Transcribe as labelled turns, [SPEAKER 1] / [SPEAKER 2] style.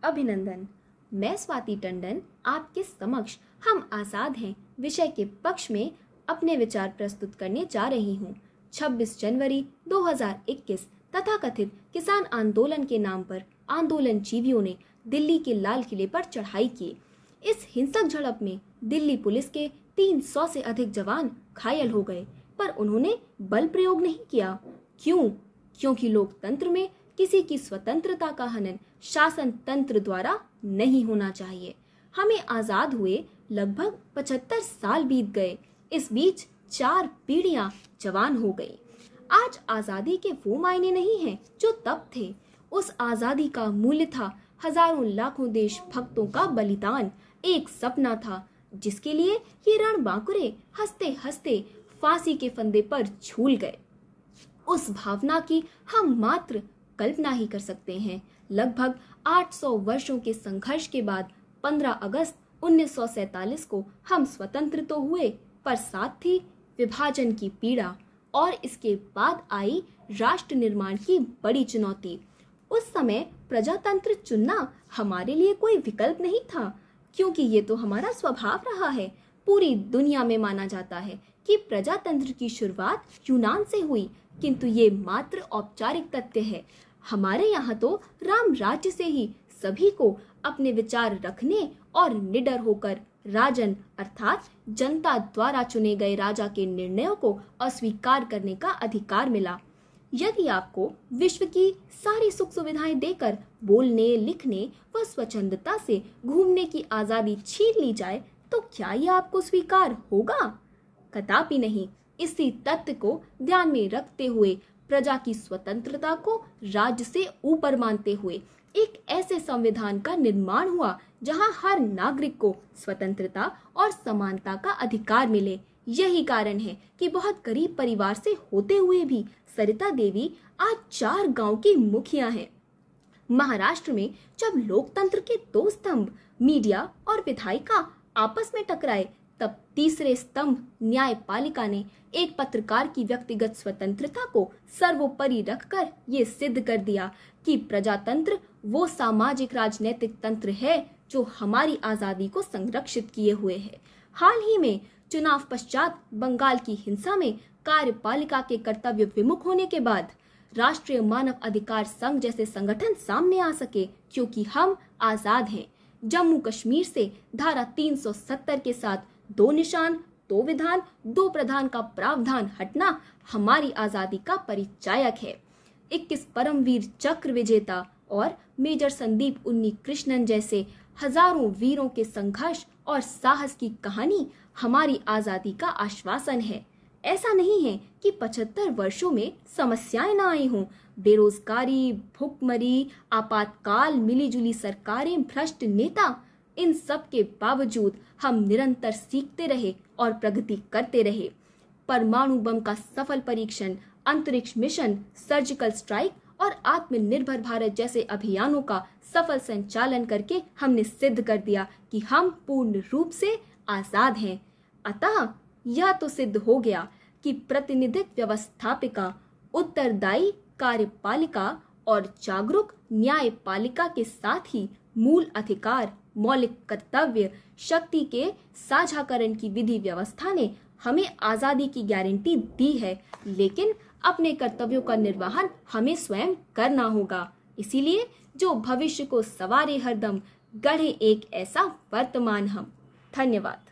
[SPEAKER 1] अभिनंदन। मैं स्वाति टंडन आपके समक्ष हम आज़ाद हैं विषय के पक्ष में अपने विचार प्रस्तुत करने जा रही हूँ। 26 जनवरी 2021 तथाकथित किसान आंदोलन के नाम पर आंदोलनजीवियों ने दिल्ली के लाल किले पर चढ़ाई की। इस हिंसक झड़प में दिल्ली पुलिस के 300 से अधिक जवान घायल हो गए, पर उन्होंने बल प्रयोग नहीं किया। क्यों? क्योंकि लोकतंत्र में किसी की स्वतंत्रता का हनन शासन तंत्र द्वारा नहीं होना चाहिए। हमें आजाद हुए लगभग 75 साल बीत गए। इस बीच 4 पीढ़ियां जवान हो गई। आज आजादी के वो मायने नहीं हैं जो तब थे। उस आजादी का मूल्य था हजारों लाखों देशभक्तों का बलिदान। एक सपना था जिसके लिए ये रणबांकुरे हंसते हंसते फांसी के फंदे पर झूल गए। उस भावना की हम मात्र कल्पना ही कर सकते हैं। लगभग 800 वर्षों के संघर्ष के बाद 15 अगस्त 1947 को हम स्वतंत्र तो हुए, पर साथ थी विभाजन की पीड़ा और इसके बाद आई राष्ट्र निर्माण की बड़ी चुनौती। उस समय प्रजातंत्र चुनना हमारे लिए कोई विकल्प नहीं था, क्योंकि ये तो हमारा स्वभाव रहा है। पूरी दुनिया में माना जाता है कि प्रजातंत्र की शुरुआत यूनान से हुई, किंतु ये मात्र औपचारिक तथ्य है। हमारे यहाँ तो राम राज्य से ही सभी को अपने विचार रखने और निडर होकर राजन अर्थात जनता द्वारा चुने गए राजा के निर्णयों को अस्वीकार करने का अधिकार मिला। यदि आपको विश्व की सारी सुख सुविधाएं देकर बोलने, लिखने व स्वच्छंदता से घूमने की आजादी छीन ली जाए, तो क्या यह आपको स्वीकार होगा? कदापि नहीं। इसी तथ्य को ध्यान में रखते हुए प्रजा की स्वतंत्रता को राज्य से ऊपर मानते हुए एक ऐसे संविधान का निर्माण हुआ जहां हर नागरिक को स्वतंत्रता और समानता का अधिकार मिले। यही कारण है कि बहुत गरीब परिवार से होते हुए भी सरिता देवी आज 4 गांव की मुखिया हैं। महाराष्ट्र में जब लोकतंत्र के 2 स्तंभ मीडिया और विधायिका आपस में टकराए, तब तीसरे स्तंभ न्यायपालिका ने एक पत्रकार की व्यक्तिगत स्वतंत्रता को सर्वोपरि रखकर ये सिद्ध कर दिया कि प्रजातंत्र वो सामाजिक राजनीतिक तंत्र है जो हमारी आजादी को संरक्षित किए हुए है। हाल ही में चुनाव पश्चात बंगाल की हिंसा में कार्यपालिका के कर्तव्य विमुख होने के बाद राष्ट्रीय मानव अधिकार संघ जैसे संगठन सामने आ सके, क्योंकि हम आजाद हैं। जम्मू कश्मीर से धारा 370 के साथ 2 निशान, 2 विधान, 2 प्रधान का प्रावधान हटना हमारी आजादी का परिचायक है। 21 परमवीर चक्र विजेता और मेजर संदीप उन्नी कृष्णन जैसे हजारों वीरों के संघर्ष और साहस की कहानी हमारी आजादी का आश्वासन है। ऐसा नहीं है कि 75 वर्षों में समस्याएं ना आई हों। बेरोजगारी, भुखमरी, आपातकाल, मिलीजुली सरकारें, भ्रष्ट नेता, इन सब के बावजूद हम निरंतर सीखते रहे और प्रगति करते रहे। परमाणु बम का सफल परीक्षण, अंतरिक्ष मिशन, सर्जिकल स्ट्राइक और आत्मनिर्भर भारत जैसे अभियानों का सफल संचालन करके हमने सिद्ध कर दिया कि हम पूर्ण रूप से आजाद हैं। अतः यह तो सिद्ध हो गया कि प्रतिनिधिक व्यवस्थापिका, उत्तरदायी कार्यपालिका और जागरूक न्यायपालिका के साथ ही मूल अधिकार, मौलिक कर्तव्य, शक्ति के साझाकरण की विधि व्यवस्था ने हमें आजादी की गारंटी दी है, लेकिन अपने कर्तव्यों का निर्वहन हमें स्वयं करना होगा। इसीलिए जो भविष्य को सवारे हरदम, गढ़े एक ऐसा वर्तमान हम। धन्यवाद।